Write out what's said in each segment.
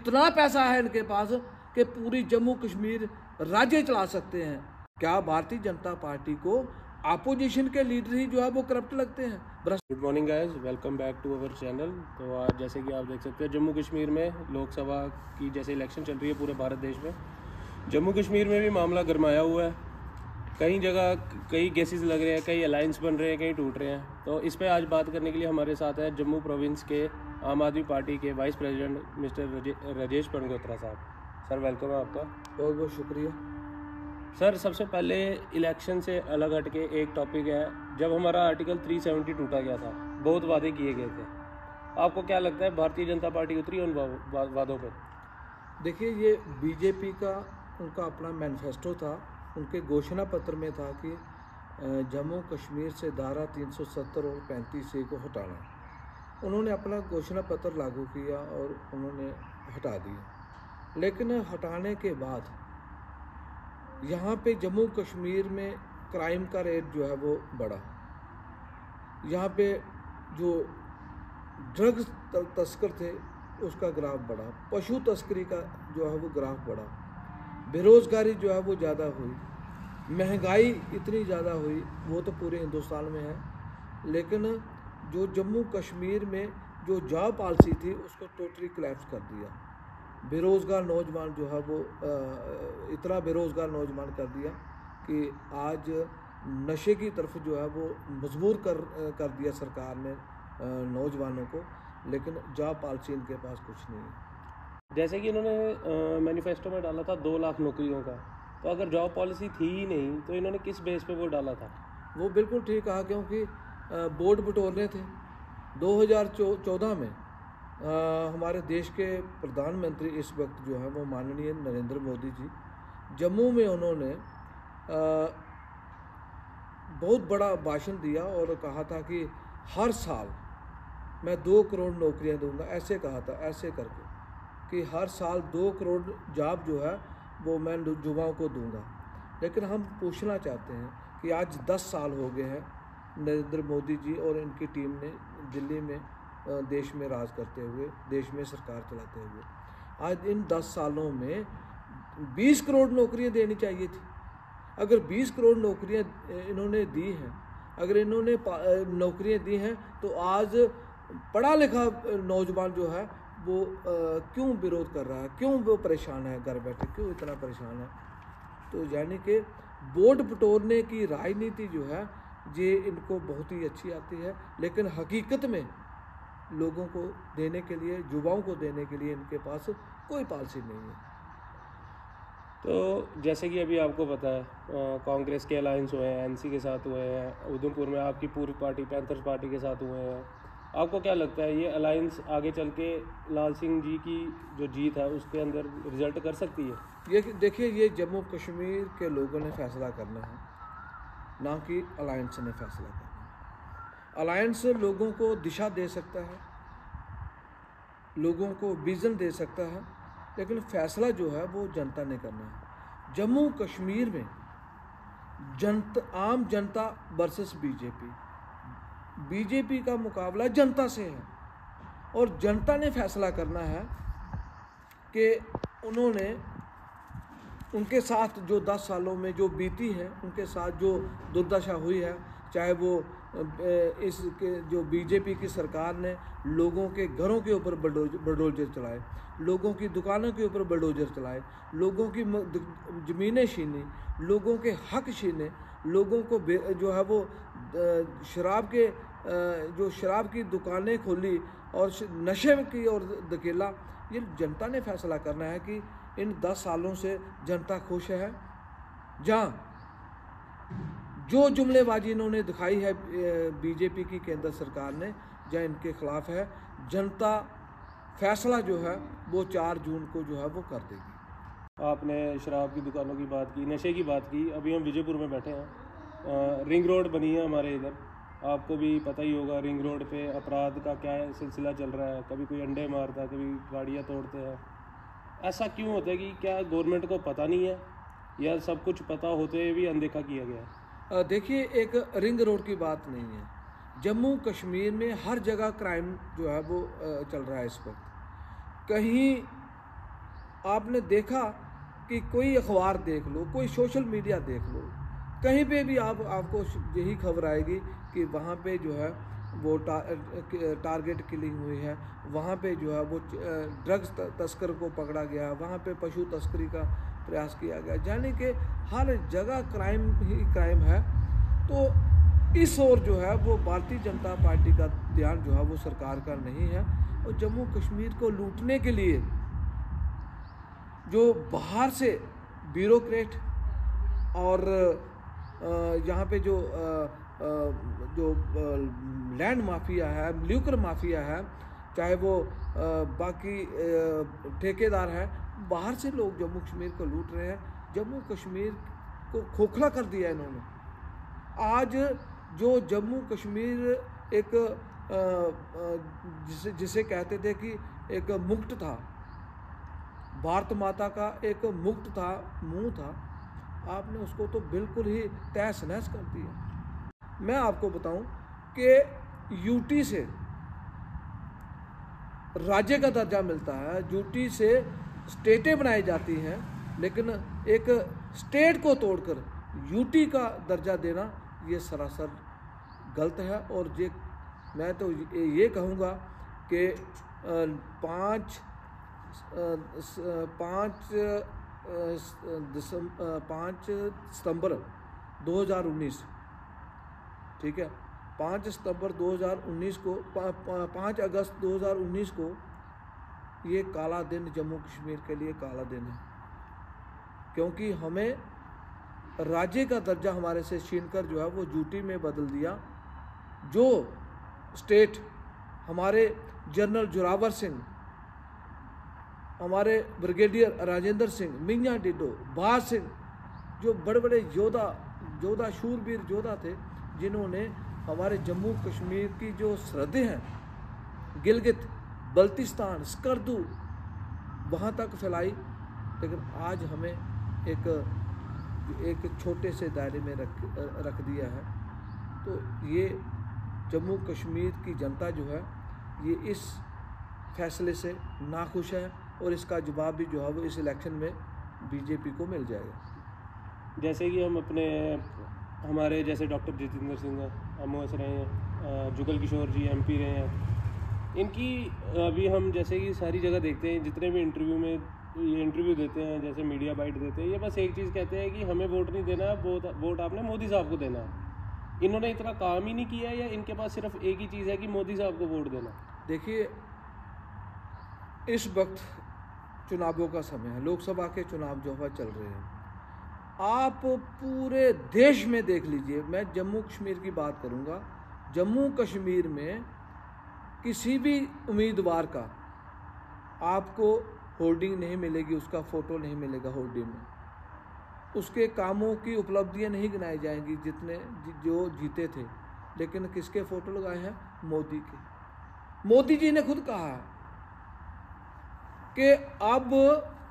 इतना पैसा है इनके पास कि पूरी जम्मू कश्मीर राज्य चला सकते हैं। क्या भारतीय जनता पार्टी को अपोजिशन के लीडर ही जो है वो करप्ट लगते हैं? Good morning guys, welcome back to our channel. तो आज जैसे कि आप देख सकते हैं जम्मू कश्मीर में लोकसभा की जैसे इलेक्शन चल रही है पूरे भारत देश में, जम्मू कश्मीर में भी मामला गरमाया हुआ है। कई जगह कई केसेस लग रहे हैं, कई अलायंस बन रहे हैं, कई टूट रहे हैं। तो इस पे आज बात करने के लिए हमारे साथ है जम्मू प्रोविंस के आम आदमी पार्टी के वाइस प्रेसिडेंट मिस्टर राजेश पनगोत्रा साहब। सर वेलकम है आपका। बहुत बहुत शुक्रिया सर। सबसे पहले इलेक्शन से अलग हटके एक टॉपिक है, जब हमारा आर्टिकल 370 टूटा गया था, बहुत वादे किए गए थे। आपको क्या लगता है भारतीय जनता पार्टी उतरी उन वादों पर? देखिए, ये बीजेपी का उनका अपना मैनिफेस्टो था। उनके घोषणा पत्र में था कि जम्मू कश्मीर से धारा 370 और 35A को हटाना। उन्होंने अपना घोषणा पत्र लागू किया और उन्होंने हटा दिया। लेकिन हटाने के बाद यहाँ पे जम्मू कश्मीर में क्राइम का रेट जो है वो बढ़ा। यहाँ पे जो ड्रग्स तस्कर थे उसका ग्राफ बढ़ा, पशु तस्करी का जो है वो ग्राफ बढ़ा, बेरोज़गारी जो है वो ज़्यादा हुई, महंगाई इतनी ज़्यादा हुई, वो तो पूरे हिंदुस्तान में है। लेकिन जो जम्मू कश्मीर में जो जॉब पॉलिसी थी उसको टोटली कोलैप्स कर दिया। बेरोज़गार नौजवान जो है वो इतना बेरोज़गार नौजवान कर दिया कि आज नशे की तरफ जो है वो मजबूर कर दिया सरकार ने नौजवानों को। लेकिन जॉब पॉलिसी इनके पास कुछ नहीं है। जैसे कि इन्होंने मैनिफेस्टो में डाला था 2 लाख नौकरियों का, तो अगर जॉब पॉलिसी थी ही नहीं तो इन्होंने किस बेस पे वो डाला था? वो बिल्कुल ठीक कहा, क्योंकि बोर्ड बटोरने थे। 2014 में हमारे देश के प्रधानमंत्री इस वक्त जो है वो माननीय नरेंद्र मोदी जी, जम्मू में उन्होंने बहुत बड़ा भाषण दिया और कहा था कि हर साल मैं 2 करोड़ नौकरियां दूंगा। ऐसे कहा था, ऐसे करके कि हर साल 2 करोड़ जॉब जो है वो मैं युवाओं को दूंगा। लेकिन हम पूछना चाहते हैं कि आज 10 साल हो गए हैं नरेंद्र मोदी जी और इनकी टीम ने दिल्ली में देश में राज करते हुए, देश में सरकार चलाते हुए। आज इन 10 सालों में 20 करोड़ नौकरियां देनी चाहिए थी। अगर 20 करोड़ नौकरियां इन्होंने दी हैं, अगर इन्होंने नौकरियां दी हैं, तो आज पढ़ा लिखा नौजवान जो है वो क्यों विरोध कर रहा है, क्यों वो परेशान है, घर बैठे क्यों इतना परेशान है? तो यानी कि वोट बटोरने की राजनीति जो है ये इनको बहुत ही अच्छी आती है, लेकिन हकीकत में लोगों को देने के लिए, युवाओं को देने के लिए इनके पास कोई पॉलिसी नहीं है। तो जैसे कि अभी आपको पता है कांग्रेस के अलायंस हुए हैं, एनसी के साथ हुए हैं, उधमपुर में आपकी पूर्व पार्टी पैंथर्स पार्टी के साथ हुए हैं। आपको क्या लगता है ये अलायंस आगे चल के लाल सिंह जी की जो जीत है उसके अंदर रिजल्ट कर सकती है? ये देखिए, ये जम्मू कश्मीर के लोगों ने फैसला करना है, ना कि अलायंस ने फैसला करना है। अलायंस लोगों को दिशा दे सकता है, लोगों को विज़न दे सकता है, लेकिन फैसला जो है वो जनता ने करना है। जम्मू कश्मीर में आम जनता वर्सेस बीजेपी का मुकाबला जनता से है, और जनता ने फैसला करना है कि उन्होंने उनके साथ जो 10 सालों में जो बीती है, उनके साथ जो दुर्दशा हुई है, चाहे वो इसके जो बीजेपी की सरकार ने लोगों के घरों के ऊपर बुलडोजर चलाए, लोगों की दुकानों के ऊपर बुलडोजर चलाए, लोगों की ज़मीनें छीनी, लोगों के हक छीने, लोगों को जो है वो शराब की दुकानें खोली और नशे की और धकेला। ये जनता ने फैसला करना है कि इन 10 सालों से जनता खुश है, जहाँ जो जुमलेबाजी इन्होंने दिखाई है बीजेपी की केंद्र सरकार ने, जहाँ इनके खिलाफ है, जनता फैसला जो है वो 4 जून को जो है वो कर देगी। आपने शराब की दुकानों की बात की, नशे की बात की। अभी हम विजयपुर में बैठे हैं, रिंग रोड बनी है हमारे इधर, आपको भी पता ही होगा रिंग रोड पे अपराध का क्या सिलसिला चल रहा है। कभी कोई अंडे मारता है, कभी गाड़ियाँ तोड़ते हैं। ऐसा क्यों होता है कि क्या गवर्नमेंट को पता नहीं है या सब कुछ पता होते हुए भी अनदेखा किया गया है? देखिए, एक रिंग रोड की बात नहीं है। जम्मू कश्मीर में हर जगह क्राइम जो है वो चल रहा है इस वक्त। कहीं आपने देखा कि कोई अखबार देख लो, कोई सोशल मीडिया देख लो, कहीं पे भी आपको यही खबर आएगी कि वहाँ पे जो है वो टारगेट किलिंग हुई है, वहाँ पे जो है वो ड्रग्स तस्कर को पकड़ा गया, वहाँ पे पशु तस्करी का प्रयास किया गया, यानी कि हर जगह क्राइम ही क्राइम है। तो इस ओर जो है वो भारतीय जनता पार्टी का ध्यान जो है वो सरकार का नहीं है, और जम्मू कश्मीर को लूटने के लिए जो बाहर से ब्यूरोक्रेट और यहाँ पे जो लैंड माफिया है, ल्यूकर माफिया है, चाहे वो बाकी ठेकेदार है, बाहर से लोग जम्मू कश्मीर को लूट रहे हैं। जम्मू कश्मीर को खोखला कर दिया इन्होंने। आज जो जम्मू कश्मीर एक जिसे कहते थे कि एक मुक्त था, भारत माता का एक मुक्त था, मुंह था, आपने उसको तो बिल्कुल ही तहस नहस कर दिया। मैं आपको बताऊं कि यूटी से राज्य का दर्जा मिलता है, यूटी से स्टेटें बनाई जाती हैं, लेकिन एक स्टेट को तोड़कर यूटी का दर्जा देना ये सरासर गलत है। और ये मैं तो ये कहूँगा कि 5 सितंबर 2019, ठीक है, 5 सितंबर 2019 को 5 अगस्त 2019 को ये काला दिन जम्मू कश्मीर के लिए काला दिन है, क्योंकि हमें राज्य का दर्जा हमारे से छीनकर जो है वो यूटी में बदल दिया। जो स्टेट हमारे जनरल जोरावर सिंह, हमारे ब्रिगेडियर राजेंद्र सिंह, मियां डिडो, बाज सिंह, जो बड़े बड़े योद्धा शूरवीर योद्धा थे, जिन्होंने हमारे जम्मू कश्मीर की जो सरहदें हैं, गिलगित, बल्तिस्तान, स्कर्दू, वहाँ तक फैलाई, लेकिन आज हमें एक छोटे से दायरे में रख दिया है। तो ये जम्मू कश्मीर की जनता जो है ये इस फैसले से नाखुश है, और इसका जवाब भी जो है वो इस इलेक्शन में बीजेपी को मिल जाएगा। जैसे कि हम हमारे जैसे डॉक्टर जितेंद्र सिंह एमओएस रहे हैं, जुगल किशोर जी एमपी रहे हैं, इनकी अभी हम जैसे कि सारी जगह देखते हैं, जितने भी ये इंटरव्यू देते हैं, जैसे मीडिया बाइट देते हैं, ये बस एक चीज़ कहते हैं कि हमें वोट नहीं देना, वोट आपने मोदी साहब को देना है। इन्होंने इतना काम ही नहीं किया, या इनके पास सिर्फ एक ही चीज़ है कि मोदी साहब को वोट देना? देखिए, इस वक्त चुनावों का समय है, लोकसभा के चुनाव जो है चल रहे हैं। आप पूरे देश में देख लीजिए, मैं जम्मू कश्मीर की बात करूंगा, जम्मू कश्मीर में किसी भी उम्मीदवार का आपको होर्डिंग नहीं मिलेगी, उसका फ़ोटो नहीं मिलेगा होर्डिंग में, उसके कामों की उपलब्धियां नहीं गिनाई जाएंगी जितने जो जीते थे, लेकिन किसके फ़ोटो लगाए हैं? मोदी के। मोदी जी ने खुद कहा है कि अब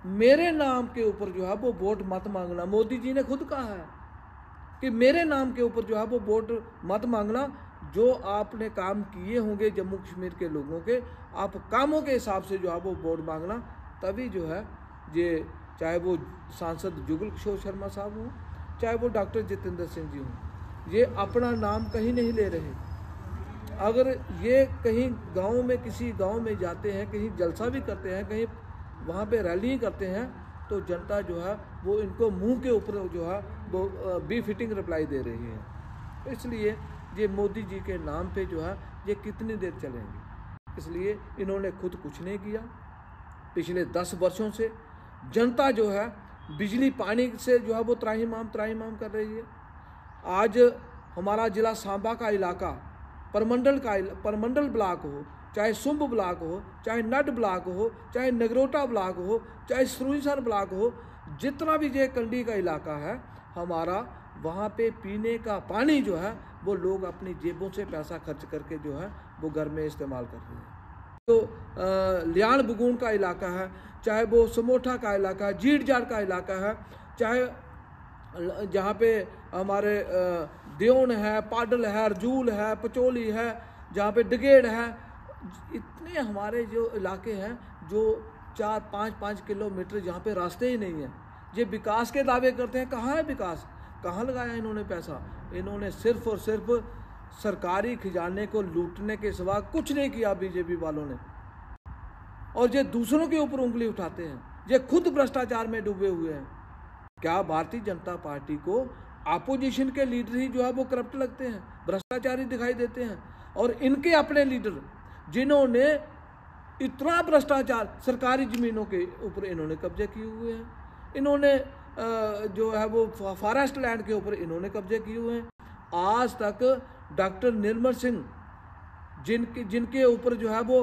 मेरे नाम के ऊपर जो है वो वोट मत मांगना। मोदी जी ने खुद कहा है कि मेरे नाम के ऊपर जो है वो वोट मत मांगना, जो आपने काम किए होंगे जम्मू कश्मीर के लोगों के, आप कामों के हिसाब से जो है वो वोट मांगना, तभी जो है ये, चाहे वो सांसद जुगल किशोर शर्मा साहब हों, चाहे वो डॉक्टर जितेंद्र सिंह जी हों, ये अपना नाम कहीं नहीं ले रहे। अगर ये कहीं गांव में, किसी गांव में जाते हैं, कहीं जलसा भी करते हैं, कहीं वहाँ पे रैली करते हैं, तो जनता जो है वो इनको मुंह के ऊपर जो है वो बी फिटिंग रिप्लाई दे रही है। इसलिए ये मोदी जी के नाम पे जो है ये कितनी देर चलेंगे। इसलिए इन्होंने खुद कुछ नहीं किया। पिछले 10 वर्षों से जनता जो है बिजली पानी से जो है वो त्राहिमाम कर रही है। आज हमारा जिला सांबा का इलाका, परमंडल ब्लॉक हो, चाहे सुंब ब्लॉक हो, चाहे नड ब्लॉक हो, चाहे नगरोटा ब्लॉक हो, चाहे सरुईसर ब्लॉक हो, जितना भी ये कंडी का इलाका है हमारा, वहाँ पे पीने का पानी जो है वो लोग अपनी जेबों से पैसा खर्च करके जो है वो घर में इस्तेमाल कर रहे हैं। तो लियान बुगुन का इलाका है, चाहे वो समोठा का इलाका है, जीट जाट का इलाका है, चाहे जहाँ पे हमारे देवन है, पाडल है, रजूल है, पचोली है, जहाँ पे डगेड़ है, इतने हमारे जो इलाके हैं जो 4-5 किलोमीटर जहाँ पे रास्ते ही नहीं हैं। ये विकास के दावे करते हैं, कहाँ है विकास? कहाँ लगाया इन्होंने पैसा? इन्होंने सिर्फ और सिर्फ सरकारी खजाने को लूटने के सिवा कुछ नहीं किया बीजेपी वालों ने। और ये दूसरों के ऊपर उंगली उठाते हैं, ये खुद भ्रष्टाचार में डूबे हुए हैं। क्या भारतीय जनता पार्टी को अपोजिशन के लीडर ही जो है वो करप्ट लगते हैं, भ्रष्टाचारी दिखाई देते हैं? और इनके अपने लीडर जिन्होंने इतना भ्रष्टाचार, सरकारी ज़मीनों के ऊपर इन्होंने कब्जे किए हुए हैं, इन्होंने जो है वो फॉरेस्ट लैंड के ऊपर इन्होंने कब्जे किए हुए हैं। आज तक डॉक्टर निर्मल सिंह जिनके ऊपर जो है वो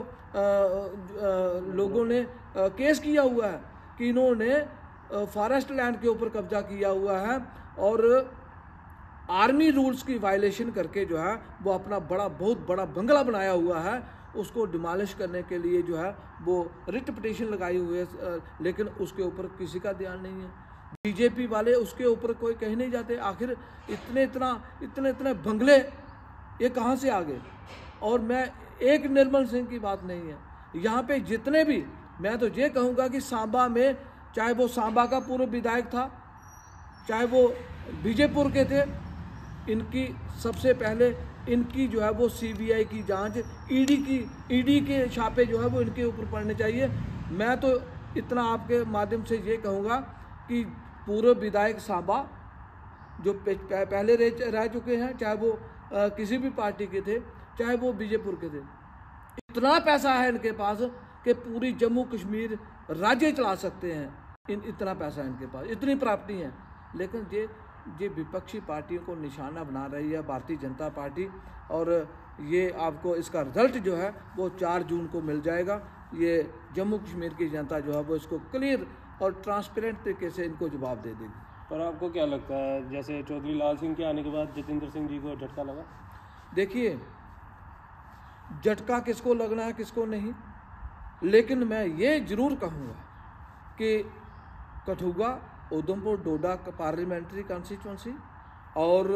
लोगों ने केस किया हुआ है कि इन्होंने फॉरेस्ट लैंड के ऊपर कब्जा किया हुआ है और आर्मी रूल्स की वायलेशन करके जो है वो अपना बहुत बड़ा बंगला बनाया हुआ है, उसको डिमोलिश करने के लिए जो है वो रिट पिटीशन लगाई हुई है, लेकिन उसके ऊपर किसी का ध्यान नहीं है। बीजेपी वाले उसके ऊपर कोई कहीं नहीं जाते। आखिर इतने बंगले ये कहाँ से आ गए? और मैं एक निर्मल सिंह की बात नहीं है, यहाँ पे जितने भी, मैं तो ये कहूँगा कि सांबा में, चाहे वो सांबा का पूर्व विधायक था, चाहे वो बीजेपुर के थे, इनकी सबसे पहले इनकी जो है वो सीबीआई की जांच, ईडी के छापे जो है वो इनके ऊपर पड़ने चाहिए। मैं तो इतना आपके माध्यम से ये कहूँगा कि पूर्व विधायक सांबा जो पहले रह चुके हैं, चाहे वो किसी भी पार्टी के थे, चाहे वो बीजेपुर के थे, इतना पैसा है इनके पास कि पूरी जम्मू कश्मीर राज्य चला सकते हैं। इतना पैसा है इनके पास, इतनी प्रॉपर्टी है। लेकिन ये विपक्षी पार्टियों को निशाना बना रही है भारतीय जनता पार्टी, और ये आपको इसका रिजल्ट जो है वो 4 जून को मिल जाएगा। ये जम्मू कश्मीर की जनता जो है वो इसको क्लियर और ट्रांसपेरेंट तरीके से इनको जवाब दे देगी। पर आपको क्या लगता है, जैसे चौधरी लाल सिंह के आने के बाद जितेंद्र सिंह जी को झटका लगा? देखिए, झटका किसको लगना है किसको नहीं, लेकिन मैं ये ज़रूर कहूँगा कि कठुआ, उधमपुर, डोडा पार्लियामेंट्री कॉन्स्टिट्यूंसी और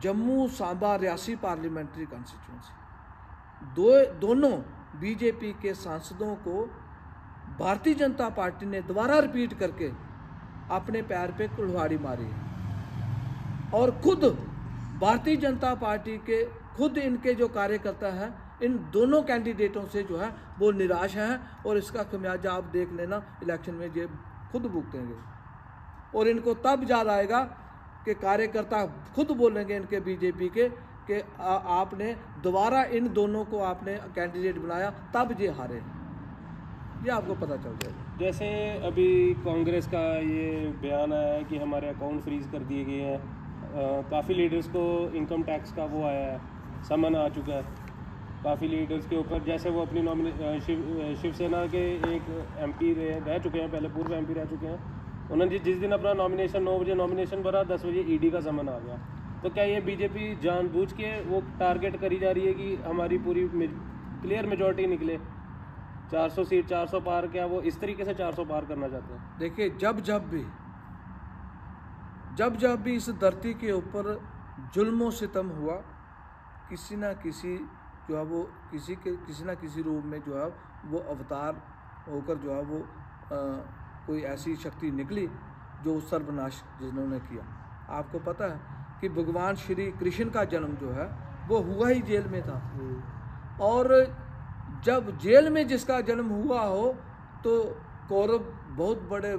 जम्मू सांबा रियासी पार्लियामेंट्री कॉन्स्टिट्यूंसी, दोनों बीजेपी के सांसदों को भारतीय जनता पार्टी ने दोबारा रिपीट करके अपने पैर पे कुल्हाड़ी मारी है। और खुद भारतीय जनता पार्टी के खुद इनके जो कार्यकर्ता हैं, इन दोनों कैंडिडेटों से जो है वो निराश हैं, और इसका खमियाजा आप देख लेना इलेक्शन में ये खुद भुगतेंगे। और इनको तब याद आएगा कि कार्यकर्ता खुद बोलेंगे इनके बीजेपी के कि आपने दोबारा इन दोनों को आपने कैंडिडेट बनाया, तब ये हारे। ये आपको पता चल जाएगा। जैसे अभी कांग्रेस का ये बयान आया है कि हमारे अकाउंट फ्रीज कर दिए गए हैं, काफ़ी लीडर्स को इनकम टैक्स का वो आया है, समन आ चुका है काफ़ी लीडर्स के ऊपर। जैसे वो अपनी शिवसेना के एक एमपी रह चुके हैं, पहले पूर्व एमपी रह चुके हैं, उन्होंने जिस दिन अपना नॉमिनेशन 9 बजे नॉमिनेशन भरा, 10 बजे ईडी का समन आ गया। तो क्या ये बीजेपी जानबूझ के वो टारगेट करी जा रही है कि हमारी पूरी क्लियर मेजॉरिटी निकले, 400 सीट 400 पार? क्या वो इस तरीके से 400 पार करना चाहते हैं? देखिए, जब भी इस धरती के ऊपर जुल्म और सितम हुआ, किसी ना किसी जो है वो किसी ना किसी रूप में जो है वो अवतार होकर जो है वो कोई ऐसी शक्ति निकली जो सर्वनाश जिन्होंने किया। आपको पता है कि भगवान श्री कृष्ण का जन्म जो है वो हुआ ही जेल में था, और जब जेल में जिसका जन्म हुआ हो तो कौरव बहुत बड़े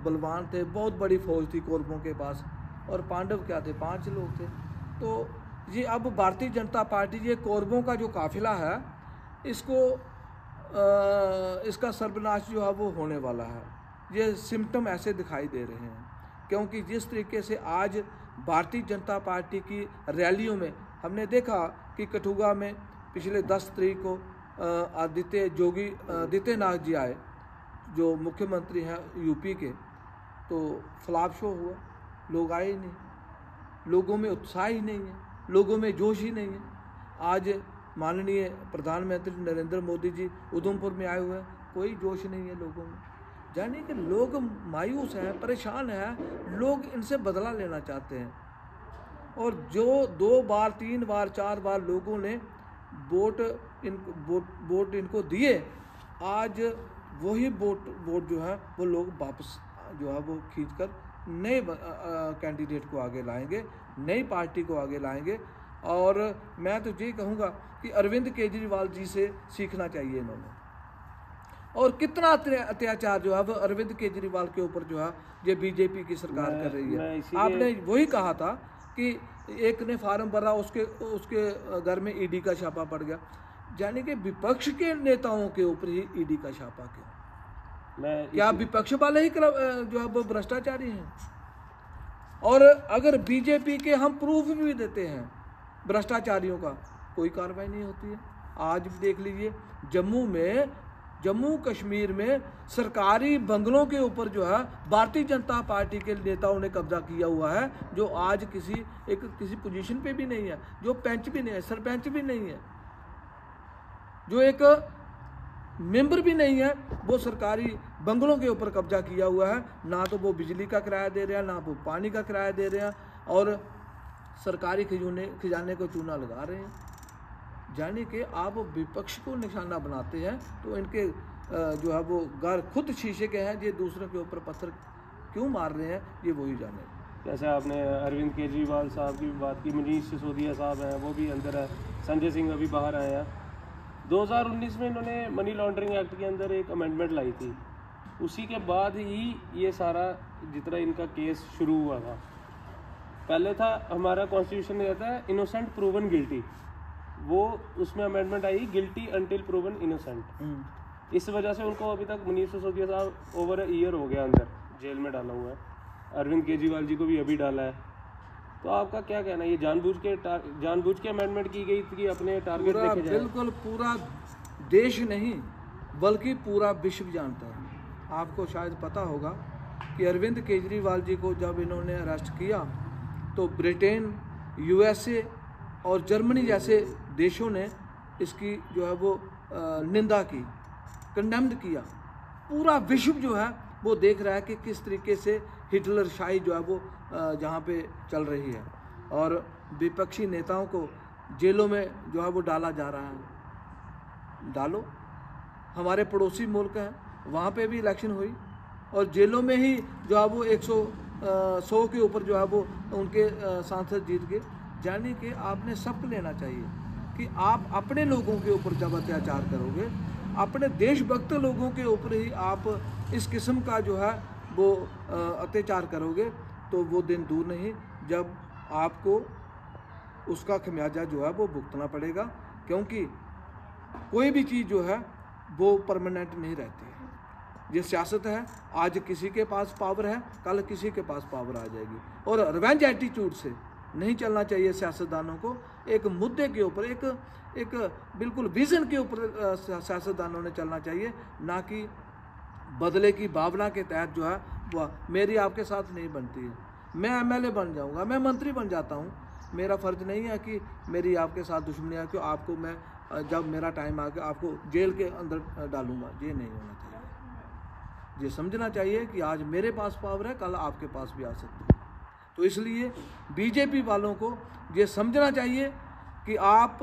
बलवान थे, बहुत बड़ी फौज थी कौरवों के पास, और पांडव क्या थे, 5 लोग थे। तो ये अब भारतीय जनता पार्टी, ये कौरवों का जो काफिला है, इसका सर्वनाश जो है वो होने वाला है। ये सिम्टम ऐसे दिखाई दे रहे हैं, क्योंकि जिस तरीके से आज भारतीय जनता पार्टी की रैलियों में हमने देखा कि कठुआ में पिछले 10 तारीख को आदित्यनाथ जी आए, जो मुख्यमंत्री हैं यूपी के, तो फ्लॉप शो हुआ, लोग आए ही नहीं, लोगों में उत्साह ही नहीं है, लोगों में जोश ही नहीं है। आज माननीय प्रधानमंत्री नरेंद्र मोदी जी उधमपुर में आए हुए हैं, कोई जोश नहीं है लोगों में, यानी कि लोग मायूस हैं, परेशान हैं, लोग इनसे बदला लेना चाहते हैं। और जो 2 बार 3 बार 4 बार लोगों ने वोट इनको दिए, आज वही वोट जो है वो लोग वापस जो है वो खींच कर नए कैंडिडेट को आगे लाएंगे, नई पार्टी को आगे लाएंगे। और मैं तो ये कहूँगा कि अरविंद केजरीवाल जी से सीखना चाहिए इन्होंने। और कितना अत्याचार जो है वो अरविंद केजरीवाल के ऊपर जो है ये बीजेपी की सरकार कर रही है। आपने वही कहा था कि एक ने फार्म भरा, उसके घर में ईडी का छापा पड़ गया, यानी कि विपक्ष के नेताओं के ऊपर ही ईडी का छापा क्यों? क्या विपक्ष वाले ही जो है वो भ्रष्टाचारी हैं? और अगर बीजेपी के हम प्रूफ भी देते हैं भ्रष्टाचारियों का, कोई कार्रवाई नहीं होती है। आज भी देख लीजिए जम्मू कश्मीर में सरकारी बंगलों के ऊपर जो है भारतीय जनता पार्टी के नेताओं ने कब्जा किया हुआ है, जो आज किसी पोजीशन पे भी नहीं है, जो पंच भी नहीं है, सरपंच भी नहीं है, जो एक मेंबर भी नहीं है, वो सरकारी बंगलों के ऊपर कब्जा किया हुआ है। ना तो वो बिजली का किराया दे रहे हैं, ना वो पानी का किराया दे रहे हैं, और सरकारी खजाने को चूना लगा रहे हैं। जाने कि आप विपक्ष को निशाना बनाते हैं तो इनके जो है वो घर खुद शीशे के हैं, ये दूसरों के ऊपर पत्थर क्यों मार रहे हैं ये वही जाने। जैसे आपने अरविंद केजरीवाल साहब की बात की, मनीष सिसोदिया साहब हैं वो भी अंदर है, संजय सिंह अभी बाहर आए हैं। 2019 में इन्होंने मनी लॉन्ड्रिंग एक्ट के अंदर एक अमेंडमेंट लाई थी, उसी के बाद ही ये सारा जितना इनका केस शुरू हुआ था। पहले था हमारा कॉन्स्टिट्यूशन में रहता है इनोसेंट प्रूवन गिल्टी, वो उसमें अमेंडमेंट आई गिल्टी अनटिल प्रूवन इनोसेंट। इस वजह से उनको अभी तक मनीष सिसोदिया साहब ओवर अ ईयर हो गया अंदर जेल में डाला हुआ है। अरविंद केजरीवाल जी को भी अभी डाला है। तो आपका क्या कहना है, ये जानबूझ के अमेंडमेंट की गई थी कि अपने टारगेट देखे जाए? बिल्कुल पूरा देश नहीं बल्कि पूरा विश्व जानता है। आपको शायद पता होगा कि अरविंद केजरीवाल जी को जब इन्होंने अरेस्ट किया तो ब्रिटेन, यूएसए और जर्मनी जैसे देशों ने इसकी जो है वो निंदा की, कंडेम्ड किया। पूरा विश्व जो है वो देख रहा है कि किस तरीके से हिटलर शाही जो है वो जहाँ पे चल रही है, और विपक्षी नेताओं को जेलों में जो है वो डाला जा रहा है। डालो, हमारे पड़ोसी मुल्क हैं वहाँ पे भी इलेक्शन हुई और जेलों में ही जो है वो 100 के ऊपर जो है वो उनके सांसद जीत गए। यानी कि आपने सबक लेना चाहिए कि आप अपने लोगों के ऊपर जब अत्याचार करोगे, अपने देशभक्त लोगों के ऊपर ही आप इस किस्म का जो है वो अत्याचार करोगे तो वो दिन दूर नहीं जब आपको उसका खमियाजा जो है वो भुगतना पड़ेगा। क्योंकि कोई भी चीज़ जो है वो परमानेंट नहीं रहती है। ये सियासत है, आज किसी के पास पावर है, कल किसी के पास पावर आ जाएगी। और रिवेंज एटीट्यूड से नहीं चलना चाहिए सियासतदानों को। एक मुद्दे के ऊपर, एक बिल्कुल विजन के ऊपर सियासतदानों ने चलना चाहिए, ना कि बदले की भावना के तहत जो है वह मेरी आपके साथ नहीं बनती है, मैं एमएलए बन जाऊंगा, मैं मंत्री बन जाता हूं, मेरा फ़र्ज नहीं है कि मेरी आपके साथ दुश्मनी है कि आपको मैं जब मेरा टाइम आ गया आपको जेल के अंदर डालूंगा। ये नहीं होना चाहिए। ये समझना चाहिए कि आज मेरे पास पावर है, कल आपके पास भी आ सकती है। तो इसलिए बीजेपी वालों को ये समझना चाहिए कि आप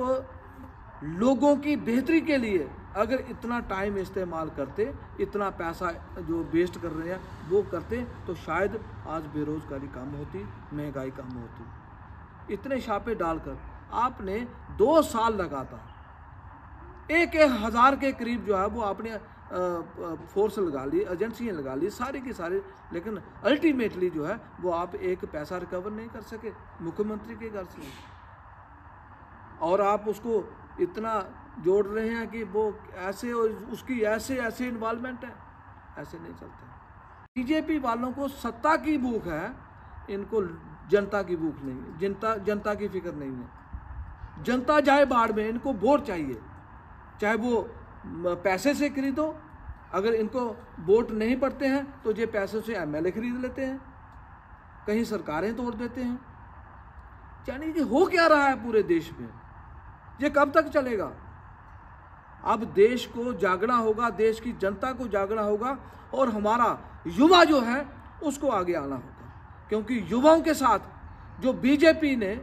लोगों की बेहतरी के लिए अगर इतना टाइम इस्तेमाल करते, इतना पैसा जो वेस्ट कर रहे हैं वो करते, तो शायद आज बेरोज़गारी कम होती, महंगाई कम होती। इतने छापे डालकर आपने 2 साल लगातार 1,000 के करीब जो है वो आपने फोर्स लगा ली, एजेंसियाँ लगा ली सारी की सारी, लेकिन अल्टीमेटली जो है वो आप एक पैसा रिकवर नहीं कर सके मुख्यमंत्री के घर से। और आप उसको इतना जोड़ रहे हैं कि वो ऐसे और उसकी ऐसे इन्वॉल्वमेंट है, ऐसे नहीं चलता। बीजेपी वालों को सत्ता की भूख है, इनको जनता की भूख नहीं है, जनता की फिक्र नहीं है। जनता जाए बाढ़ में, इनको वोट चाहिए, चाहे वो पैसे से खरीदो। अगर इनको वोट नहीं पड़ते हैं तो ये पैसों से एमएलए खरीद लेते हैं, कहीं सरकारें तोड़ देते हैं। यानी कि हो क्या रहा है पूरे देश में, ये कब तक चलेगा? अब देश को जागना होगा, देश की जनता को जागना होगा, और हमारा युवा जो है उसको आगे आना होगा। क्योंकि युवाओं के साथ जो बीजेपी ने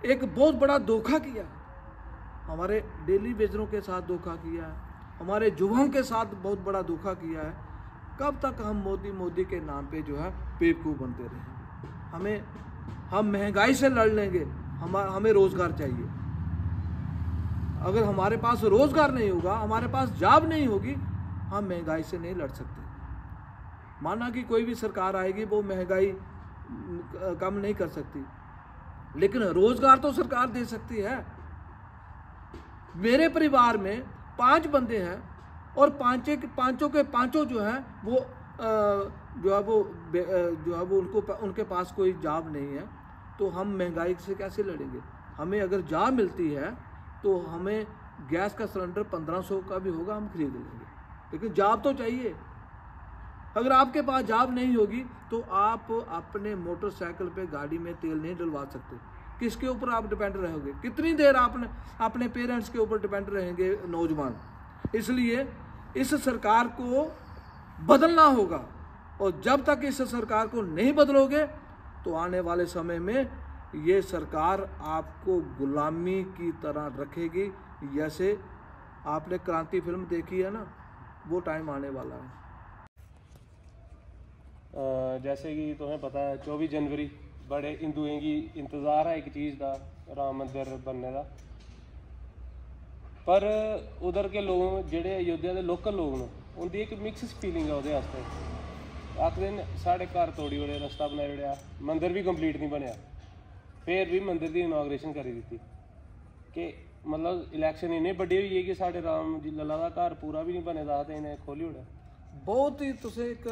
एक बहुत बड़ा धोखा किया, हमारे डेली वेजरों के साथ धोखा किया है, हमारे युवाओं के साथ बहुत बड़ा धोखा किया है। कब तक हम मोदी के नाम पे जो है बेवकूफ़ बनते रहेंगे? हम महंगाई से लड़ लेंगे, हमें रोज़गार चाहिए। अगर हमारे पास रोज़गार नहीं होगा, हमारे पास जॉब नहीं होगी, हम महंगाई से नहीं लड़ सकते। माना कि कोई भी सरकार आएगी वो महंगाई कम नहीं कर सकती, लेकिन रोज़गार तो सरकार दे सकती है। मेरे परिवार में 5 बंदे हैं और पांचों के पांचों जो हैं वो उनके पास कोई जॉब नहीं है, तो हम महंगाई से कैसे लड़ेंगे? हमें अगर जॉब मिलती है तो हमें गैस का सिलेंडर 1500 का भी होगा, हम खरीद लेंगे, लेकिन जॉब तो चाहिए। अगर आपके पास जॉब नहीं होगी तो आप अपने मोटरसाइकिल पे गाड़ी में तेल नहीं डलवा सकते। किसके ऊपर आप डिपेंड रहोगे? कितनी देर आपने अपने पेरेंट्स के ऊपर डिपेंड रहेंगे नौजवान? इसलिए इस सरकार को बदलना होगा, और जब तक इस सरकार को नहीं बदलोगे तो आने वाले समय में ये सरकार आपको गुलामी की तरह रखेगी। जैसे आपने क्रांति फिल्म देखी है ना, वो टाइम आने वाला है। जैसे कि तुम्हें पता है 24 जनवरी बड़े हिंदुएं की इंतज़ार है एक चीज़ का, राम मंदिर बनने का। पर उधर के लोग जेडे अयोध्या के लोकल लोग न, उनकी एक मिक्स फीलिंग है उहदे आस्ते। आखदे न साढ़े घर तोड़ी ओड़े, रस्ता बनाई ओड़ेआ, मंदिर भी कंप्लीट नहीं बनया, फिर भी मंदिर की इनॉग्रेशन करी दी कि मतलब इलैक्शन इन्नी बड्डी हुई है कि साढ़े राम जी लला का घर पूरा भी नहीं बने दा ते इन्हें खोली ओड़ेआ। बहुत ही तुसें एक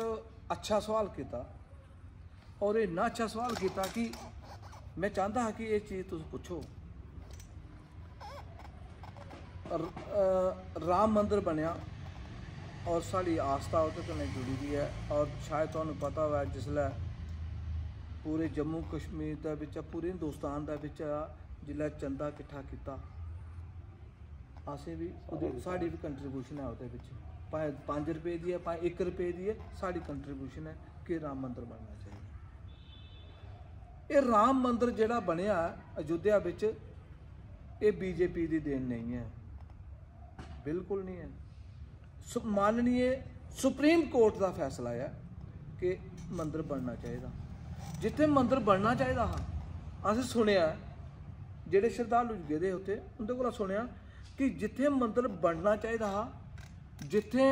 अच्छा सवाल किया, और इन्ना अच्छा सवाल किया कि मैं चाहता हाँ कि ये चीज़ तुम पूछो। राम मंदिर बनया और साड़ी आस्था उसदे कन्नै जुड़ी दी है, और शायद तुहानूं पता होवे जिसलै पूरे जम्मू कश्मीर दे विच, पूरे हिंदुस्तान दे विच जिसलै चंदा किट्ठा कीता, असें भी साड़ी भी कंट्रीब्यूशन है उसदे विच, भाएं 5 रुपए दी है भाएं 1 रुपए दी है, साड़ी कंट्रीब्यूशन है कि राम मंदिर बनना चाहिए। ये राम मंदिर जिहड़ा बनया अयोध्या विच, ये बीजेपी की देन नहीं है, बिल्कुल नहीं है। माननीय सुप्रीम कोर्ट का फैसला है कि मंदिर बनना चाहिए। जिथे मंदिर बनना चाहिए हाँ, असें सुनिया जेडे श्रद्धालु गेदे उत्थे उंदे कोला सुनिया कि जिथे मंदिर बनना चाहिए हाँ, जिथे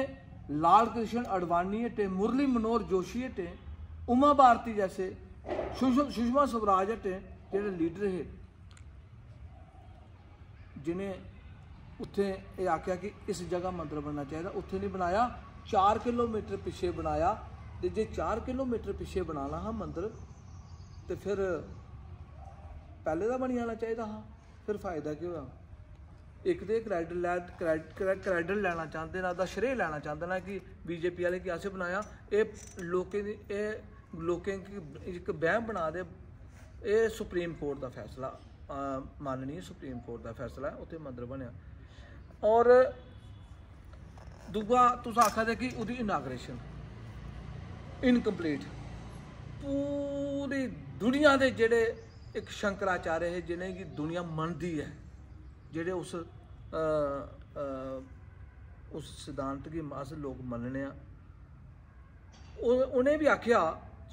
लाल कृष्ण अडवाणी हटे, मुरली मनोहर जोशी हटे, उमा भारती जैसे, सुषमा स्वराज हटे, जेडे लीडर है, जिन्हें उत्थे ये आख्या कि इस जगह मंदिर बनना चाहिए, उत्थे नहीं बनाया, 4 किलोमीटर पिछे बनाया। तो जे 4 किलोमीटर पिछे बनाना हाँ मंदिर, तो फिर पहले का बनी जाना चाहिए हाँ, फिर फायदा क्यों होया? एक तो क्रैडिट लैना चाहते ना, श्रेय लैना चाहते ना कि बीजेपी वाले कि असें बनाया। ये लोकें की एक बहम बना दे। ये सुप्रीम कोर्ट का फैसला, माननीय सुप्रीम कोर्ट का फैसला है, उत्थे मंदिर बनया। और दूआ तुस आखा दे कि उहदी इनाग्रेशन इनकम्पलीट, पूरी दुनिया के जेडे एक शंकराचार्य है जिन्हें की दुनिया मनती है, जेडे उस सिद्धांत की अस लोग मनने, उन्हें भी आख्या,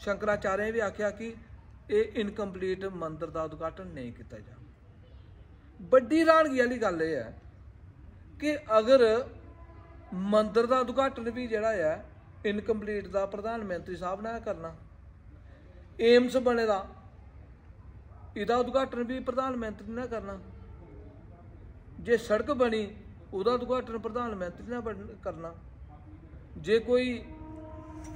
शंकराचार्य ने भी आख्या कि ये इनकम्पलीट मंदिर का उद्घाटन नहीं किया जा। बड़ी हैरानगी वाली गल यह है कि अगर मंदिर का उद्घाटन भी जिहड़ा है इनकम्पलीट का प्रधानमंत्री साहब ने करना, एम्स बने दा इहदा उद्घाटन भी प्रधानमंत्री ने करना, जे सड़क बनी उहदा उद्घाटन प्रधानमंत्री ने करना, जे कोई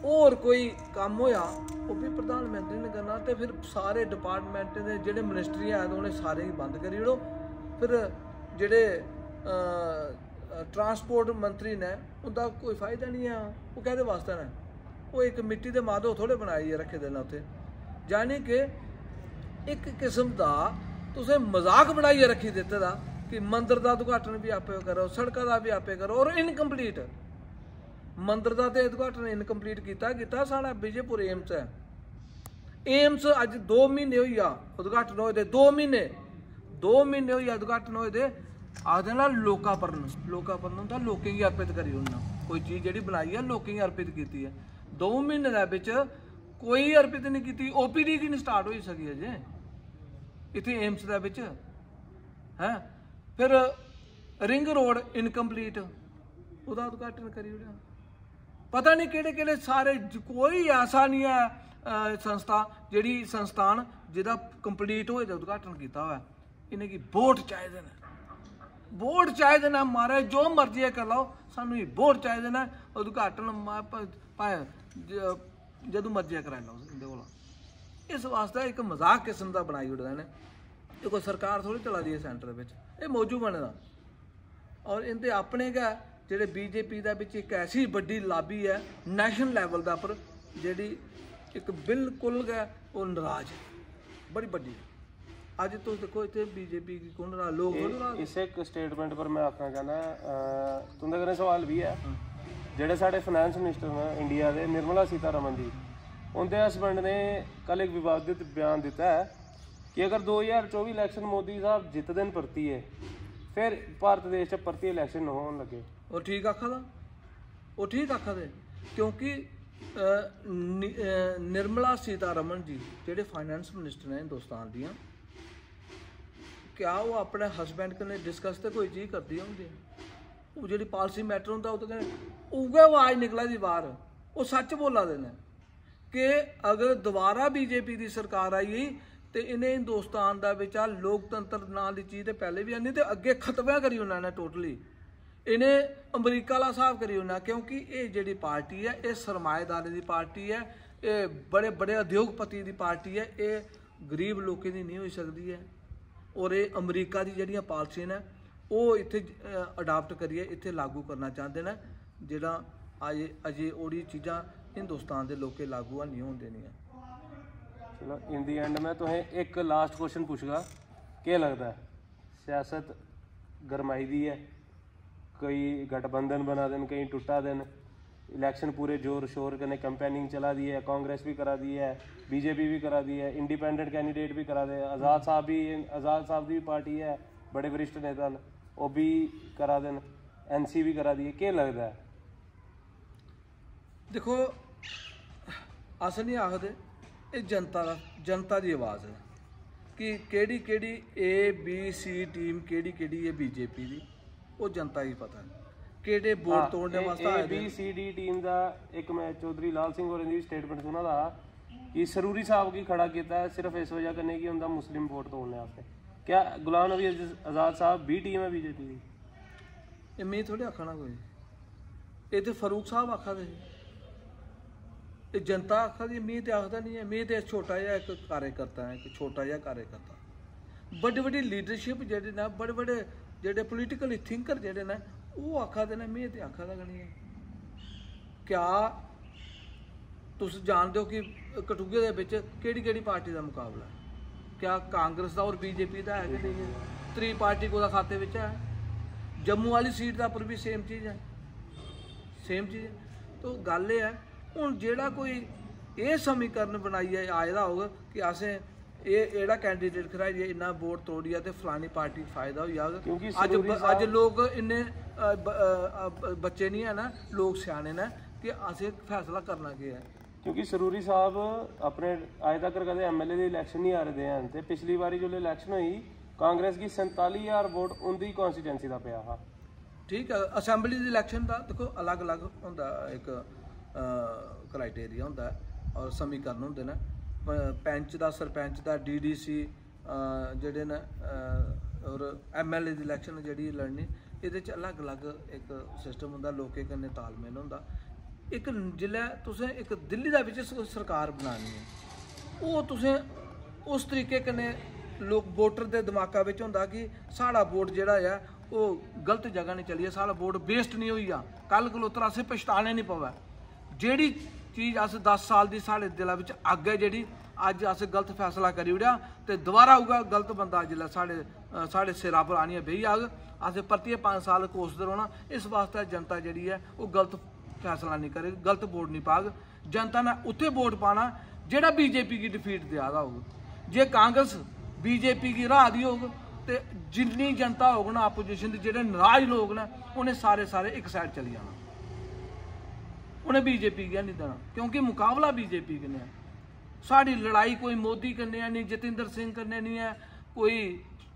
और कोई काम होया वो भी प्रधानमंत्री ने करना। तो फिर सारे डिपार्टमेंट के जिहड़े मिनिस्ट्री है उन्हें सारे ही बंद करी ओड़ो। फिर जिहड़े ट्रांसपोर्ट मंत्री ने उनका कोई फायदा नहीं है, वो कहदे वास्ते ने, वो एक मिट्टी के माधो थोड़े बनाई रखे दे ना उत्थे। यानी कि एक किस्म का तुसें मजाक बनाइए रखी दिते दा कि मंदिर का उद्घाटन भी आपे करो, सड़कों का भी आपे करो, और इनकम्पलीट मंदिर का तो उद्घाटन इनकम्पलीट किया। साढ़ा विजयपुर एम्स है, एम्स अज 2 महीने हो गया उद्घाटन होए दे, 2 महीने हो गया उद्घाटन होए दे, आखदे ना लोकापरण होंदा लोकें गी अर्पित करी ओड़ना। कोई चीज़ जिहड़ी बनाई है लोकें गी अर्पित कीती है। 2 महीने दे विच कोई अर्पित नहीं की। OPD की नहीं स्टार्ट हो सकी अजे इत्थे एम्स दे विच है। फिर रिंग रोड इनकम्पलीट, उसका उद्घाटन करी ओड़िया। पता नहीं किहड़े सारे, कोई ऐसा नहीं है संस्था जिहड़ी संस्थान जिहदा कंप्लीट होए दा उद्घाटन किया हुआ। इन्हें वोट चाहिए ने, वोट चाहिए ने महाराज, जो मर्जी कर लो, सानू वोट चाहिए ने। उद्घाटन भाएं जदों मर्जी कराई लो इंदे कोल। इस वास्ते एक मजाक किस्म का बनाई ओड़दे ने। ये कोई सरकार थोड़ी चला दी है सेंटर में, ये मौजू बने दा। और इनके अपने गै जेह्ड़े BJP दा विच एक ऐसी बड़ी लाबी है नैशनल लैवल दा पर, जेह्ड़ी एक बिल्कुल गै वो नाराज है, बड़ी बड़ी। अज तुम देखो इतने BJP की कौन नाराज, लोग नाराज। इस एक स्टेटमेंट पर मैं आखना चाहना, तुंदे कन्नै सवाल भी है। जेह्ड़े साढ़े फाइनेंस मिनिस्टर न इंडिया के निर्मला सीतारमण जी, उनके हस्बैंड ने कल एक विवादित बयान दिता है कि अगर 2024 इलैक्शन मोदी साहब जितदे न परतिए, फिर भारत देश च परती इलैक्शन होन लगे। और ठीक आखा दा, वो ठीक आखा दे, क्योंकि निर्मला सीतारमण जी जेह्ड़े फाइनेंस मिनिस्टर ने हिंदुस्तान दियां, क्या वो अपने हस्बैंड कन्नै डिस्कस तो कोई चीज़ करदी होंदी? वो जेह्ड़ी पॉलिसी मैटर होंदा ओह्दे कन्नै उ'ऐ आवाज़ निकला दी बाहर। वो सच बोला दे ने कि अगर दोबारा BJP की सरकार आई गई तो इन्हें हिंदुस्तान का बिचा लोकतंत्र नाम की चीज़ तो पहले भी आनी, तो अगे खत्म करी ओड़ना इन्हें टोटली। इन्हें अमरीका वाला हिसाब करी ओड़ना, क्योंकि ये जिहड़ी पार्टी है ये सरमाएदारी की पार्टी है, ये बड़े बड़े उद्योगपति की पार्टी है, ये गरीब लोगों की नहीं हो सकती है। और ये अमरीका की जिहड़ियां पॉलिसी ने वो इत्थे अडाप्ट करिए इत्थे लागू करना चाहते हैं, जिहड़ा अजे ओड़ी चीज़ां हिंदुस्तान के लोकें लागू नहीं होन देनियां। चलो इन दी एंड में तुसें एक लास्ट क्वेश्चन पूछगा, क्या लगता है सियासत गरमाई दी है, कोई गठबंधन बना देन, कहीं टुटा देन, इलैक्शन पूरे जोर शोर कन्नै कैंपेनिंग चला दी है, कांग्रेस भी करा दी है, BJP भी करा दी है, इंडिपेंडेंट कैंडिडेट भी करा दे, आज़ाद साहब की भी पार्टी है, बड़े वरिष्ठ नेता न, वो भी करा देन, NC भी करा दी है, क्या लगता है? देखो अस नहीं आखदे, ये जनता की आवाज़ है कि केड़ी केड़ी ABC टीम केड़ी केड़ी है BJP की, वो जनता ही पता है। केड़े वोट तोड़ने वास्ते ABCD टीम का एक मैं चौधरी लाल सिंह और इनकी स्टेटमेंट सुना था कि सरूरी साहब की खड़ा किया है सिर्फ इस वजह करने की उनका मुस्लिम वोट तोड़ने वास्ते। क्या गुलाम नबी आज़ाद साहब भी टीम है BJP की? ये मैं थोड़ी आखना कोई, ये तो फारूक साहब आखा दे, ये जनता आखा दी, मैं तो आखदा नहीं है। मैं तो छोटा जहा एक कार्यकर्ता है, एक छोटा जहा कार्यकर्ता। बड़ी बड़ी लीडरशिप जेह्ड़े ना, बड़े बड़े जेह्ड़े पोलिटिकल थिंकर जेह्ड़े ना, वो आखा दे, मैं तो आखा दा नहीं है। क्या तुस जानते हो कि कठुए दे विच केड़ी केड़ी पार्टी का मुकाबला है? क्या कांग्रेस का और BJP का है कि नहीं है? त्री पार्टी को खाते विच है। जम्मू वाली सीट का पर भी सेम चीज़ है, सेम चीज़ है। तो गल ये है, हुण जेड़ा कोई ये समीकरण बनाइए आए दा होगा कि असें एड़ा कैंडीडेट खड़ाइए, इन्ना वोट तोड़िए तो फलानी पार्टी फायदा हो जाएगा। अज लोग इन्ने बच्चे नहीं है ना, लोग सियाने ने कि असें फैसला करना क्या है। क्योंकि सरूरी साहब अपने अज तक कदे MLA के इलैक्शन नहीं हारे दे हैं, तो पिछली बारी जो इलैक्शन हुई कांग्रेस की 47,000 वोट उनकी कॉन्स्टिट्यूंसी का पिया हा। ठीक है, असैंबली दी इलैक्शन का देखो अलग अलग होंदा, एक क्राइटेरिया होंदा और समीकरण होंदे ने। पैंच का सरपंच का DDC जेह्ड़े न और MLA दी इलैक्शन जेह्ड़ी लड़नी, ये अलग अलग एक सिस्टम होंदा, लोकें कन्नै तालमेल होंदा। एक जिल्लै तुसें एक दिल्ली दा बिच सरकार बनानी है, वो तुसें उस तरीके कन्नै लोग वोटर के दिमागा बिच होंदा कि साढ़ा वोट जेह्ड़ा है वो गलत जगह नहीं चली, साढ़ा वोट वेस्ट नहीं होई जा, कल कलोतर असें पछताने नहीं पवै। जेह्ड़ी चीज़ अस 10 साल की साढ़े दिला बिच अग्ग है, जेह्ड़ी अज अस गलत फैसला करी ओड़ेआ तो दोबारा उ'ऐ गलत बंदा जिल्लै साढ़े सिरा पर आनियै बेही जाग, असें परतियै 5 साल कोसदे रौह्ना। इस वास्ते जनता जिहड़ी है वो गलत फैसला नहीं करेगी, गलत वोट नहीं पाग। जनता ने उत्थे वोट पाना जेह्ड़ा BJP की डिफीट देआ दा होग। जे कांग्रेस BJP की राह दी होग तो जिन्नी जनता होग ना अपोजिशन के ਜਿਹੜੇ नाराज लोग ने उन्हें सारे एक साइड चली जाना, उन्हें बीजेपी क्या नहीं देना, क्योंकि मुकाबला बीजेपी कन्नै है। साड़ी लड़ाई कोई मोदी कन्नै नहीं, जतिंदर सिंह कन्नै नहीं है, कोई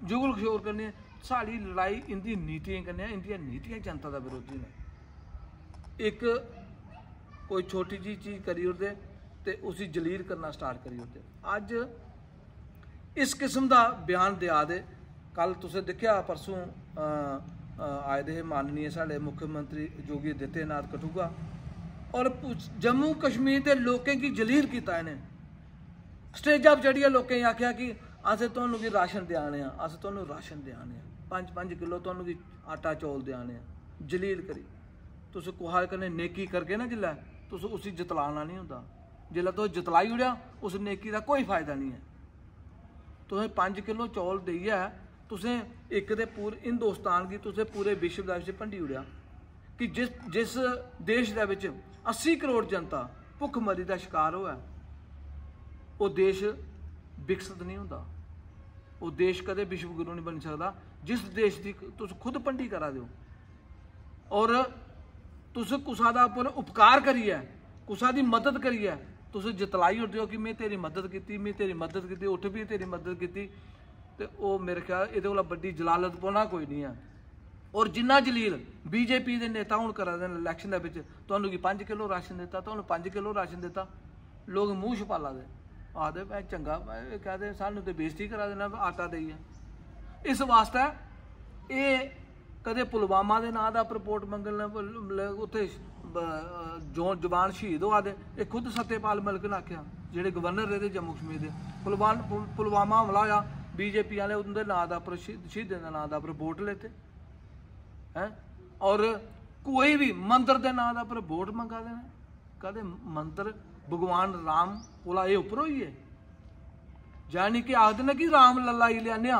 जुगल किशोर कन्नै, साड़ी लड़ाई इंदी नीतियां कन्नै, इंदियां नीतियां जनता का विरोधी ने। एक कोई छोटी जी चीज़ करी ओड़दे ते उसी जलील करना स्टार्ट करी ओड़दे। अज इस किस्म का बयान दिया दे, कल तुसें दिक्खिया परसों आए दे माननीय साढ़े मुख्यमंत्री योगी आदित्यनाथ कठुआ, और जम्मू कश्मीर के लोगों की जलील किया इन्हें। स्टेजा पर चढ़िया लोगों आख्या कि असें तुहानूं की राशन देआने, अस तुहानूं राशन देआने, 5-5 किलो तुहानूं की आटा चौल देआने, जलील करी। तुस कुसै कन्नै नेकी करके ना जिल्लै तुस उसी जतलाना नहीं होंदा, जिल्लै तुस जतलाई ओड़ेआ उस नेकी का कोई फायदा नहीं है। तुसें 5 किलो चौल देइयै तुसें एक दे पूरे हिंदुस्तान की तुसें पूरे विश्व च भंडी ओड़ेआ कि जिस देश दे विच 80 करोड़ जनता भुखमरी का शिकार होया, वो देश विकसित नहीं होंदा, वो देश कदे विश्व गुरु नहीं बन सकता जिस देश की तुस खुद भंडी करा दो। और तुस कुसा दा उप्पर उपकार करिए, कुसा दी मदद करिए तुस जतलाई ओड़दे हो कि मैं तेरी मदद की, मैं तेरी मदद की, उठ भी तेरी मदद की, तो वो मेरे ख्याल ये बड़ी जलालत पौना कोई नहीं है। और जिन्ना जलील बीजेपी के नेता हूँ करा दे इलैक्शन के तुहानूं की 5 किलो राशन दिता, तुहानूं 5 किलो राशन दिता, लोग मूँह छपाला दे आखदे भाई चंगा कहते सानूं तो बेइज्जती करा देना आटा देइए। इस वास्ते ये कदे पुलवामा के नाँ का रिपोर्ट मंगन उत्थे जवान शहीद होआ दे, ये खुद सत्यपाल मलिक ने आख्या जेडे गवर्नर रहे जम्मू कश्मीर के, पुलवामा हमला होया बीजेपी वाले उनके नाँ का शहीदों के नाँ का वोट लेते हैं। और कोई भी मंदिर के नाँ का वोट मंगा देना, कदे मंदिर भगवान राम कोला ये उपर होई है, यानी कि आखते ना कि राम लला ही लियाने,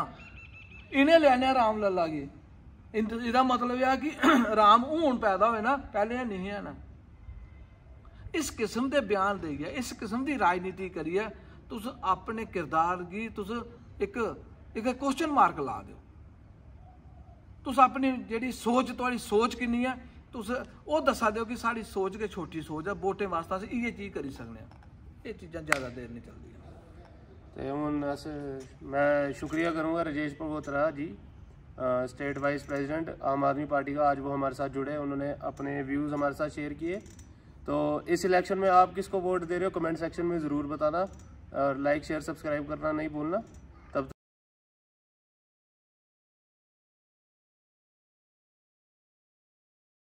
इन्हें लियाने राम लला की, इसका मतलब यह कि राम हूँ पैदा होए ना, पहले नहीं है ना। इस किस्म के बयान देइए, इस किस्म की राजनीति करिए, तुस अपने किरदार की तुस एक क्वेश्चन मार्क ला दो। तुस अपनी जी सोच, थोड़ी सोच किन्नी है, तुस वो दसा दो कि साड़ी सोच के छोटी सोच है, वोटें वास्ते अस इयै चीज़ करी सकने, ये चीज़ां ज़्यादा देर नहीं चलती। तो हुण अस मैं शुक्रिया करूँगा राजेश प्रभोत्रा जी, स्टेट वाइस प्रेसिडेंट आम आदमी पार्टी का। आज वो हमारे साथ जुड़े, उन्होंने अपने व्यूज़ हमारे साथ शेयर किए। तो इस इलेक्शन में आप किसको वोट दे रहे हो कमेंट सेक्शन में ज़रूर बताना, और लाइक शेयर सब्सक्राइब करना नहीं भूलना।